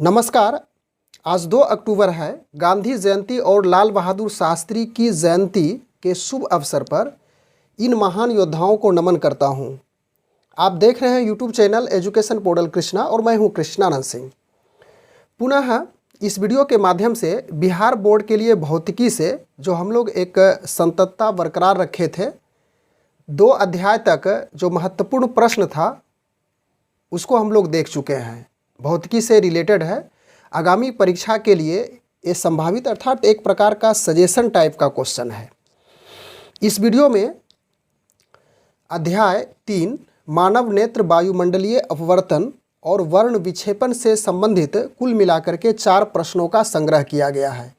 नमस्कार। आज 2 अक्टूबर है। गांधी जयंती और लाल बहादुर शास्त्री की जयंती के शुभ अवसर पर इन महान योद्धाओं को नमन करता हूं। आप देख रहे हैं YouTube channel education portal Krishna और मैं हूं कृष्णानंद सिंह। पुनः इस वीडियो के माध्यम से बिहार बोर्ड के लिए भौतिकी से जो हम लोग एक संततता बरकरार रखे थे, 2 अध्याय तक जो महत्वपूर्ण प्रश्न था उसको हम लोग देख चुके हैं। भौतिकी से रिलेटेड है। आगामी परीक्षा के लिए ये संभावित अर्थात एक प्रकार का सजेशन टाइप का क्वेश्चन है। इस वीडियो में अध्याय 3 मानव नेत्र वायुमंडलीय अपवर्तन और वर्ण विक्षेपण से संबंधित कुल मिलाकर के 4 प्रश्नों का संग्रह किया गया है।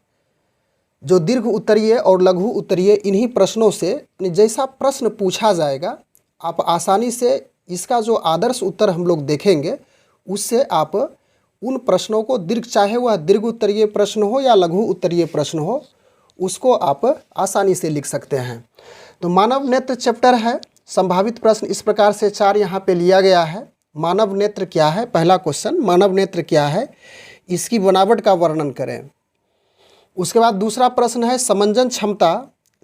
जो दीर्घ उत्तरीय और लघु उत्तरीय इन्हीं प्रश्नों से जैसा प्रश्न पूछा जाएगा आप आसानी से इसका जो आदर्श उत्तर हम लोग देखेंगे उससे आप उन प्रश्नों को चाहे वह दीर्घ उत्तरीय प्रश्न हो या लघु उत्तरीय प्रश्न हो, उसको आप आसानी से लिख सकते हैं। तो मानव नेत्र चैप्टर है। संभावित प्रश्न इस प्रकार से 4 यहाँ पे लिया गया है। मानव नेत्र क्या है? पहला क्वेश्चन, मानव नेत्र क्या है, इसकी बनावट का वर्णन करें। उसके बाद दूसरा प्रश्न है समंजन क्षमता,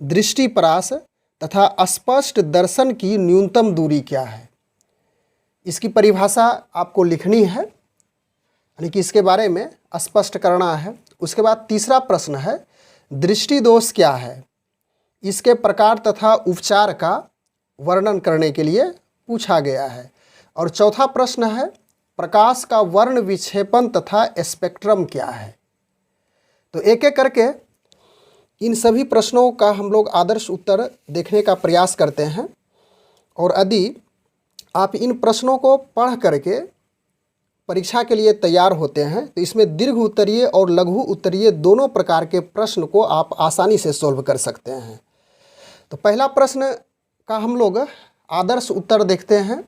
दृष्टिपरास तथा स्पष्ट दर्शन की न्यूनतम दूरी क्या है। इसकी परिभाषा आपको लिखनी है, यानी कि इसके बारे में स्पष्ट करना है। उसके बाद तीसरा प्रश्न है दृष्टि दोष क्या है, इसके प्रकार तथा उपचार का वर्णन करने के लिए पूछा गया है। और चौथा प्रश्न है प्रकाश का वर्ण विक्षेपण तथा स्पेक्ट्रम क्या है। तो एक एक करके इन सभी प्रश्नों का हम लोग आदर्श उत्तर देखने का प्रयास करते हैं। और यदि आप इन प्रश्नों को पढ़ करके परीक्षा के लिए तैयार होते हैं तो इसमें दीर्घ उत्तरीय और लघु उत्तरीय दोनों प्रकार के प्रश्न को आप आसानी से सॉल्व कर सकते हैं। तो पहला प्रश्न का हम लोग आदर्श उत्तर देखते हैं।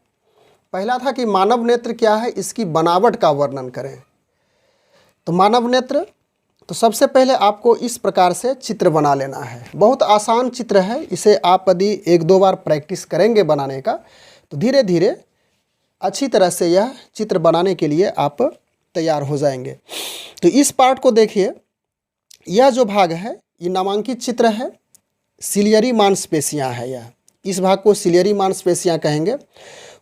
पहला था कि मानव नेत्र क्या है, इसकी बनावट का वर्णन करें। तो मानव नेत्र, तो सबसे पहले आपको इस प्रकार से चित्र बना लेना है। बहुत आसान चित्र है, इसे आप यदि 1-2 बार प्रैक्टिस करेंगे बनाने का तो धीरे धीरे अच्छी तरह से यह चित्र बनाने के लिए आप तैयार हो जाएंगे। तो इस पार्ट को देखिए, यह जो भाग है ये नामांकित चित्र है। सिलियरी मांसपेशियां है यह, इस भाग को सिलियरी मांसपेशियां कहेंगे।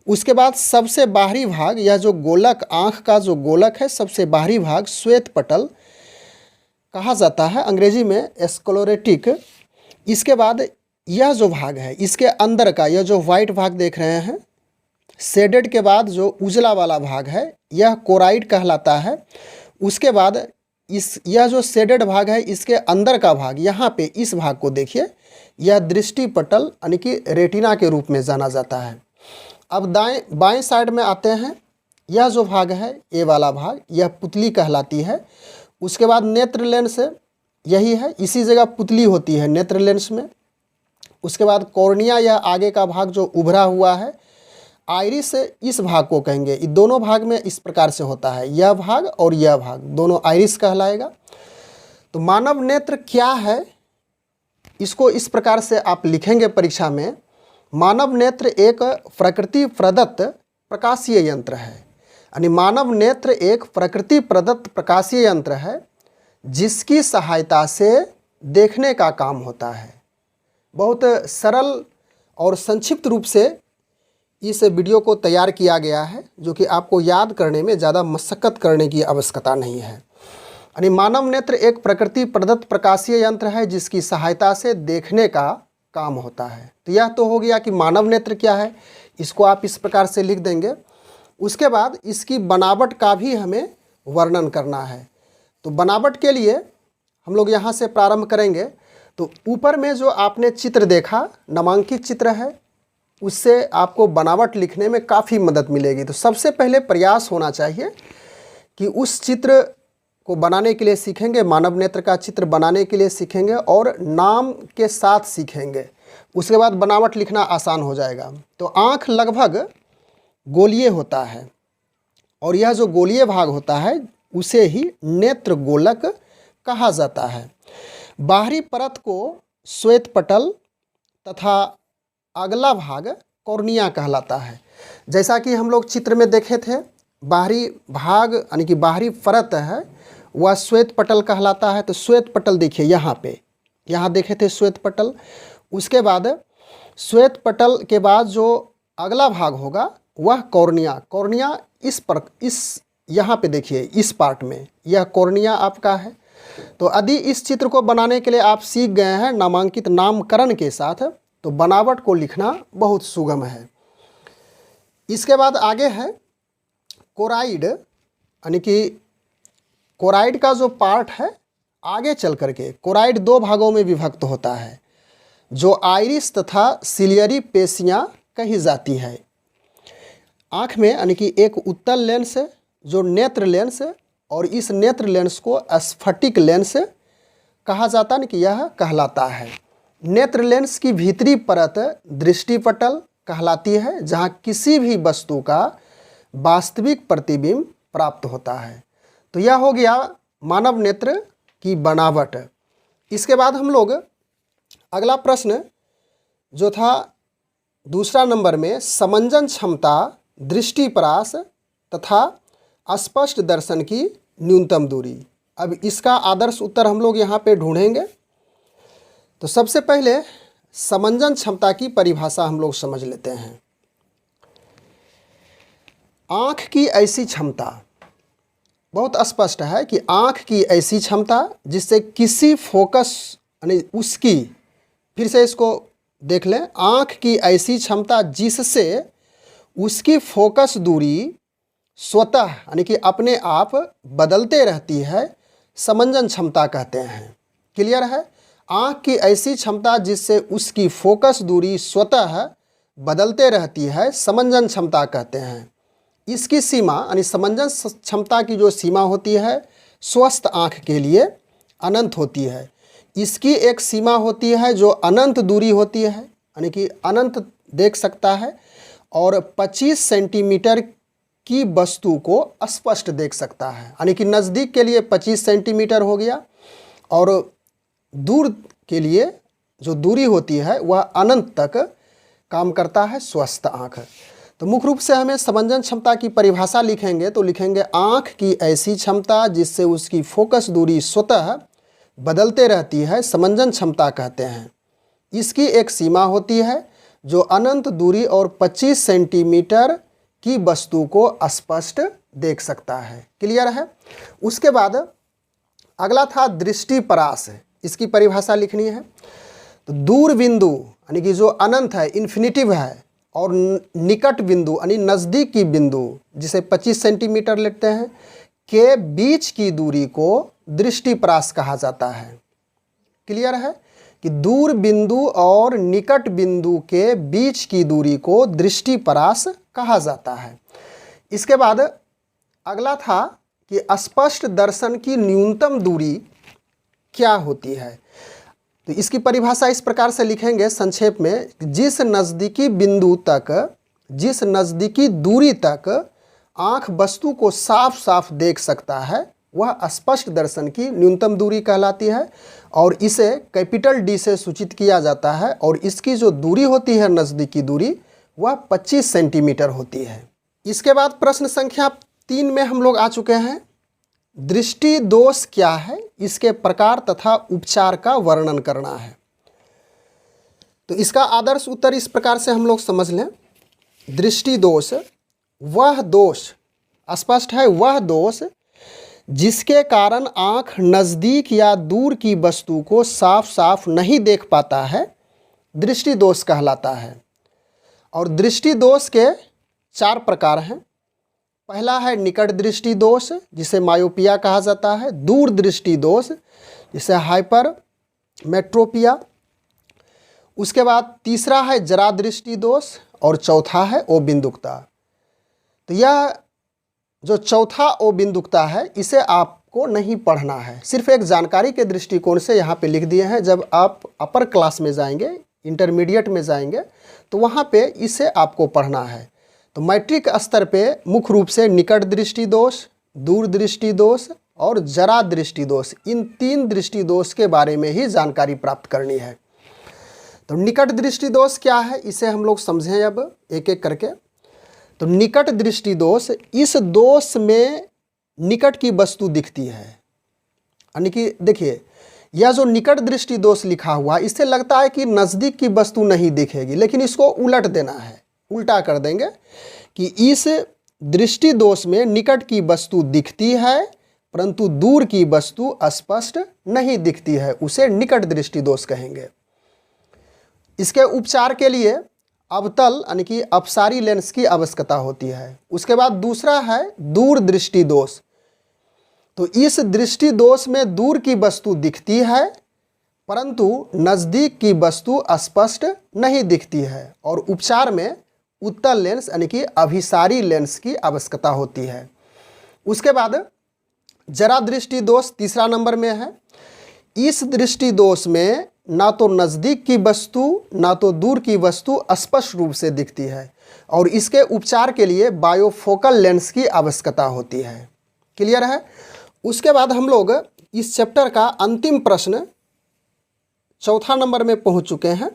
उसके बाद सबसे बाहरी भाग, यह जो गोलक, आँख का जो गोलक है, सबसे बाहरी भाग श्वेत पटल कहा जाता है, अंग्रेजी में स्क्लेरोटिक। इसके बाद यह जो भाग है इसके अंदर का यह जो वाइट भाग देख रहे हैं, शेडेड के बाद जो उजला वाला भाग है यह कोराइड कहलाता है। उसके बाद यह जो शेडेड भाग है इसके अंदर का भाग, यहाँ पे इस भाग को देखिए, यह दृष्टि पटल यानी कि रेटिना के रूप में जाना जाता है। अब बाएं साइड में आते हैं, यह जो भाग है ये वाला भाग, यह पुतली कहलाती है। उसके बाद नेत्र लेंस यही है, इसी जगह पुतली होती है नेत्र लेंस में। उसके बाद कॉर्निया, यह आगे का भाग जो उभरा हुआ है। आइरिस इस भाग को कहेंगे। ये दोनों भाग में इस प्रकार से होता है, यह भाग और यह भाग दोनों आइरिस कहलाएगा। तो मानव नेत्र क्या है, इसको इस प्रकार से आप लिखेंगे परीक्षा में। मानव नेत्र एक प्रकृति प्रदत्त प्रकाशीय यंत्र है, यानी मानव नेत्र एक प्रकृति प्रदत्त प्रकाशीय यंत्र है जिसकी सहायता से देखने का काम होता है। बहुत सरल और संक्षिप्त रूप से इस वीडियो को तैयार किया गया है, जो कि आपको याद करने में ज़्यादा मशक्क़त करने की आवश्यकता नहीं है। यानी मानव नेत्र एक प्रकृति प्रदत्त प्रकाशीय यंत्र है जिसकी सहायता से देखने का काम होता है। तो यह तो हो गया कि मानव नेत्र क्या है, इसको आप इस प्रकार से लिख देंगे। उसके बाद इसकी बनावट का भी हमें वर्णन करना है। तो बनावट के लिए हम लोग यहाँ से प्रारंभ करेंगे। तो ऊपर में जो आपने चित्र देखा, नामांकित चित्र है, उससे आपको बनावट लिखने में काफ़ी मदद मिलेगी। तो सबसे पहले प्रयास होना चाहिए कि उस चित्र को बनाने के लिए सीखेंगे, मानव नेत्र का चित्र बनाने के लिए सीखेंगे और नाम के साथ सीखेंगे। उसके बाद बनावट लिखना आसान हो जाएगा। तो आँख लगभग गोलीय होता है और यह जो गोलीय भाग होता है उसे ही नेत्र गोलक कहा जाता है। बाहरी परत को श्वेत पटल तथा अगला भाग कॉर्निया कहलाता है। जैसा कि हम लोग चित्र में देखे थे, बाहरी भाग यानी कि बाहरी परत है वह श्वेत पटल कहलाता है। तो श्वेत पटल देखिए यहाँ पे, यहाँ देखे थे श्वेत पटल। उसके बाद श्वेत पटल के बाद जो अगला भाग होगा वह कॉर्निया। कॉर्निया इस यहाँ पे देखिए, इस पार्ट में यह कॉर्निया आपका है। तो यदि इस चित्र को बनाने के लिए आप सीख गए हैं नामांकित नामकरण के साथ, तो बनावट को लिखना बहुत सुगम है। इसके बाद आगे है कोराइड, यानी कि कोराइड का जो पार्ट है आगे चल करके कोराइड दो भागों में विभक्त होता है, जो आइरिस तथा सिलियरी पेशियाँ कही जाती है। आँख में यानी कि एक उत्तल लेंस है जो नेत्र लेंस है, और इस नेत्र लेंस को स्फटिक लेंस कहा जाता है, कि यह कहलाता है। नेत्र लेंस की भीतरी परत दृष्टिपटल कहलाती है, जहाँ किसी भी वस्तु का वास्तविक प्रतिबिंब प्राप्त होता है। तो यह हो गया मानव नेत्र की बनावट। इसके बाद हम लोग अगला प्रश्न जो था दूसरा नंबर में, समंजन क्षमता, दृष्टिपरास तथा स्पष्ट दर्शन की न्यूनतम दूरी। अब इसका आदर्श उत्तर हम लोग यहाँ पे ढूंढेंगे। तो सबसे पहले समंजन क्षमता की परिभाषा हम लोग समझ लेते हैं। आँख की ऐसी क्षमता, बहुत स्पष्ट है कि आँख की ऐसी क्षमता जिससे किसी फोकस यानी उसकी, फिर से इसको देख लें, आँख की ऐसी क्षमता जिससे उसकी फोकस दूरी स्वतः यानी कि अपने आप बदलते रहती है, समंजन क्षमता कहते हैं। क्लियर है? आँख की ऐसी क्षमता जिससे उसकी फोकस दूरी स्वतः बदलते रहती है, समंजन क्षमता कहते हैं। इसकी सीमा यानी समंजन क्षमता की जो सीमा होती है स्वस्थ आँख के लिए अनंत होती है। इसकी एक सीमा होती है जो अनंत दूरी होती है, यानी कि अनंत देख सकता है, और 25 सेंटीमीटर की वस्तु को स्पष्ट देख सकता है। यानी कि नज़दीक के लिए 25 सेंटीमीटर हो गया, और दूर के लिए जो दूरी होती है वह अनंत तक काम करता है स्वस्थ आँख। तो मुख्य रूप से हमें समंजन क्षमता की परिभाषा लिखेंगे तो लिखेंगे आँख की ऐसी क्षमता जिससे उसकी फोकस दूरी स्वतः बदलते रहती है, समंजन क्षमता कहते हैं। इसकी एक सीमा होती है जो अनंत दूरी और 25 सेंटीमीटर की वस्तु को स्पष्ट देख सकता है। क्लियर है? उसके बाद अगला था दृष्टिपरास। इसकी परिभाषा लिखनी है। तो दूर बिंदु यानी कि जो अनंत है, इन्फिनिटिव है, और निकट बिंदु यानी नज़दीक की बिंदु जिसे 25 सेंटीमीटर लेते हैं के बीच की दूरी को दृष्टिपरास कहा जाता है। क्लियर है कि दूर बिंदु और निकट बिंदु के बीच की दूरी को दृष्टिपरास कहा जाता है। इसके बाद अगला था कि स्पष्ट दर्शन की न्यूनतम दूरी क्या होती है। तो इसकी परिभाषा इस प्रकार से लिखेंगे संक्षेप में, जिस नज़दीकी बिंदु तक, जिस नज़दीकी दूरी तक आँख वस्तु को साफ साफ देख सकता है वह स्पष्ट दर्शन की न्यूनतम दूरी कहलाती है, और इसे कैपिटल डी से सूचित किया जाता है, और इसकी जो दूरी होती है नज़दीकी दूरी वह 25 सेंटीमीटर होती है। इसके बाद प्रश्न संख्या 3 में हम लोग आ चुके हैं। दृष्टि दोष क्या है, इसके प्रकार तथा उपचार का वर्णन करना है। तो इसका आदर्श उत्तर इस प्रकार से हम लोग समझ लें। दृष्टि दोष वह दोष, स्पष्ट है, वह दोष जिसके कारण आँख नज़दीक या दूर की वस्तु को साफ साफ नहीं देख पाता है, दृष्टि दोष कहलाता है। और दृष्टि दोष के 4 प्रकार हैं। पहला है निकट दृष्टि दोष जिसे मायोपिया कहा जाता है, दूर दृष्टि दोष जिसे हाइपर मेट्रोपिया, उसके बाद तीसरा है जरा दृष्टि दोष, और चौथा है ओबिंदुकता। तो यह जो चौथा ओबिंदुकता है इसे आपको नहीं पढ़ना है, सिर्फ एक जानकारी के दृष्टिकोण से यहाँ पे लिख दिए हैं। जब आप अपर क्लास में जाएंगे, इंटरमीडिएट में जाएंगे, तो वहाँ पे इसे आपको पढ़ना है। तो मैट्रिक स्तर पे मुख्य रूप से निकट दृष्टि दोष, दूर दृष्टि दोष और जरा दृष्टि दोष, इन 3 दृष्टि दोष के बारे में ही जानकारी प्राप्त करनी है। तो निकट दृष्टि दोष क्या है इसे हम लोग समझें अब एक एक करके। तो निकट दृष्टि दोष, इस दोष में निकट की वस्तु दिखती है, यानी कि देखिए यह जो निकट दृष्टि दोष लिखा हुआ इससे लगता है कि नज़दीक की वस्तु नहीं दिखेगी, लेकिन इसको उलट देना है, उल्टा कर देंगे कि इस दृष्टि दोष में निकट की वस्तु दिखती है परंतु दूर की वस्तु स्पष्ट नहीं दिखती है, उसे निकट दृष्टि दोष कहेंगे। इसके उपचार के लिए अवतल यानी कि अपसारी लेंस की आवश्यकता होती है। उसके बाद दूसरा है दूर दृष्टि दोष। तो इस दृष्टि दोष में दूर की वस्तु दिखती है परंतु नज़दीक की वस्तु स्पष्ट नहीं दिखती है और उपचार में उत्तल लेंस यानी कि अभिसारी लेंस की आवश्यकता होती है। उसके बाद जरा दृष्टि दोष तीसरा नंबर में है। इस दृष्टि दोष में ना तो नज़दीक की वस्तु ना तो दूर की वस्तु स्पष्ट रूप से दिखती है और इसके उपचार के लिए बायोफोकल लेंस की आवश्यकता होती है। क्लियर है। उसके बाद हम लोग इस चैप्टर का अंतिम प्रश्न चौथा नंबर में पहुंच चुके हैं।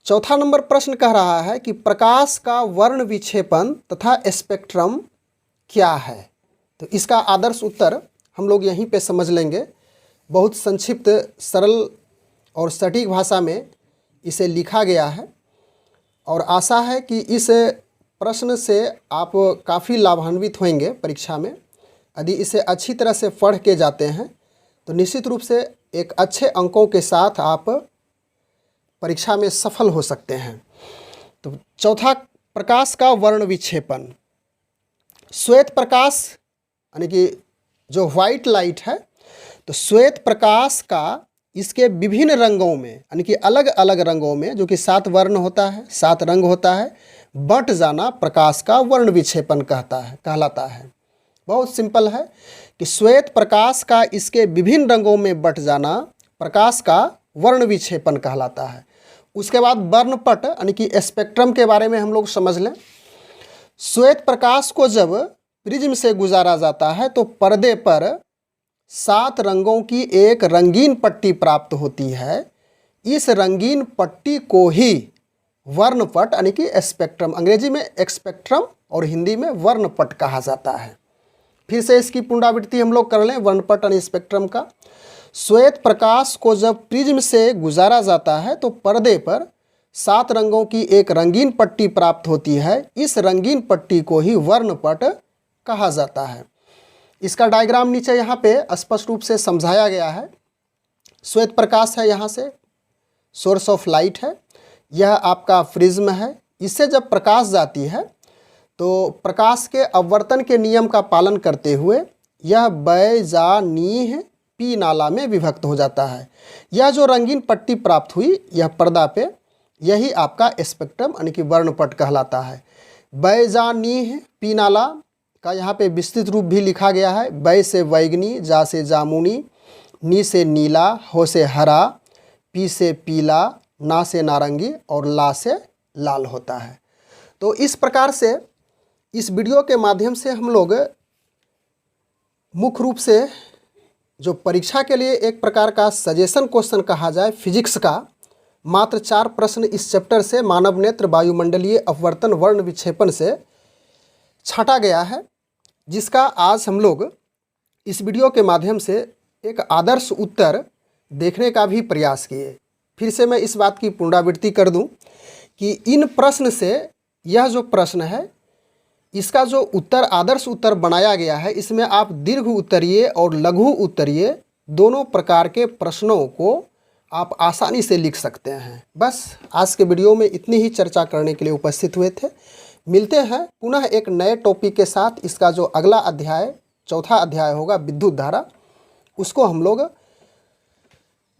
चौथा नंबर प्रश्न कह रहा है कि प्रकाश का वर्ण विक्षेपण तथा स्पेक्ट्रम क्या है। तो इसका आदर्श उत्तर हम लोग यहीं पे समझ लेंगे। बहुत संक्षिप्त, सरल और सटीक भाषा में इसे लिखा गया है और आशा है कि इस प्रश्न से आप काफ़ी लाभान्वित होंगे परीक्षा में। यदि इसे अच्छी तरह से पढ़ के जाते हैं तो निश्चित रूप से एक अच्छे अंकों के साथ आप परीक्षा में सफल हो सकते हैं। तो चौथा, प्रकाश का वर्ण विक्षेपण। श्वेत प्रकाश यानी कि जो वाइट लाइट है, तो श्वेत प्रकाश का इसके विभिन्न रंगों में यानी कि अलग अलग रंगों में, जो कि 7 वर्ण होता है, 7 रंग होता है, बट जाना प्रकाश का वर्ण विक्षेपण कहलाता है। बहुत सिंपल है कि श्वेत प्रकाश का इसके विभिन्न रंगों में बट जाना प्रकाश का वर्ण विक्षेपण कहलाता है। उसके बाद वर्णपट यानी कि स्पेक्ट्रम के बारे में हम लोग समझ लें। श्वेत प्रकाश को जब प्रिज्म से गुजारा जाता है तो पर्दे पर 7 रंगों की एक रंगीन पट्टी प्राप्त होती है। इस रंगीन पट्टी को ही वर्णपट यानी कि स्पेक्ट्रम, अंग्रेजी में स्पेक्ट्रम और हिंदी में वर्णपट कहा जाता है। फिर से इसकी पुनरावृत्ति हम लोग कर लें वर्णपट यानी स्पेक्ट्रम का। श्वेत प्रकाश को जब प्रिज्म से गुजारा जाता है तो पर्दे पर 7 रंगों की एक रंगीन पट्टी प्राप्त होती है। इस रंगीन पट्टी को ही वर्णपट कहा जाता है। इसका डायग्राम नीचे यहाँ पे स्पष्ट रूप से समझाया गया है। श्वेत प्रकाश है, यहाँ से सोर्स ऑफ लाइट है, यह आपका प्रिज्म है। इससे जब प्रकाश जाती है तो प्रकाश के अपवर्तन के नियम का पालन करते हुए यह बै जा नीह पी नाला में विभक्त हो जाता है। यह जो रंगीन पट्टी प्राप्त हुई यह पर्दा पे, यही आपका स्पेक्ट्रम यानी कि वर्णपट कहलाता है। बै जा नीह पी नाला का यहाँ पे विस्तृत रूप भी लिखा गया है। बै से बैगनी, जा से जामुनी, नी से नीला, हो से हरा, पी से पीला, ना से नारंगी और ला से लाल होता है। तो इस प्रकार से इस वीडियो के माध्यम से हम लोग मुख्य रूप से जो परीक्षा के लिए एक प्रकार का सजेशन क्वेश्चन कहा जाए फिजिक्स का, मात्र 4 प्रश्न इस चैप्टर से मानव नेत्र वायुमंडलीय अपवर्तन वर्ण विक्षेपण से छाटा गया है, जिसका आज हम लोग इस वीडियो के माध्यम से एक आदर्श उत्तर देखने का भी प्रयास किए। फिर से मैं इस बात की पुनरावृत्ति कर दूं कि इन प्रश्न से यह जो प्रश्न है इसका जो उत्तर आदर्श उत्तर बनाया गया है, इसमें आप दीर्घ उत्तरीय और लघु उत्तरीय दोनों प्रकार के प्रश्नों को आप आसानी से लिख सकते हैं। बस आज के वीडियो में इतनी ही चर्चा करने के लिए उपस्थित हुए थे। मिलते हैं पुनः एक नए टॉपिक के साथ। इसका जो अगला अध्याय, चौथा अध्याय होगा विद्युत धारा, उसको हम लोग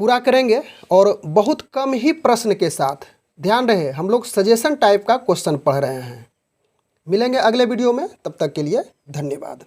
पूरा करेंगे और बहुत कम ही प्रश्न के साथ। ध्यान रहे हम लोग सजेशन टाइप का क्वेश्चन पढ़ रहे हैं। मिलेंगे अगले वीडियो में, तब तक के लिए धन्यवाद।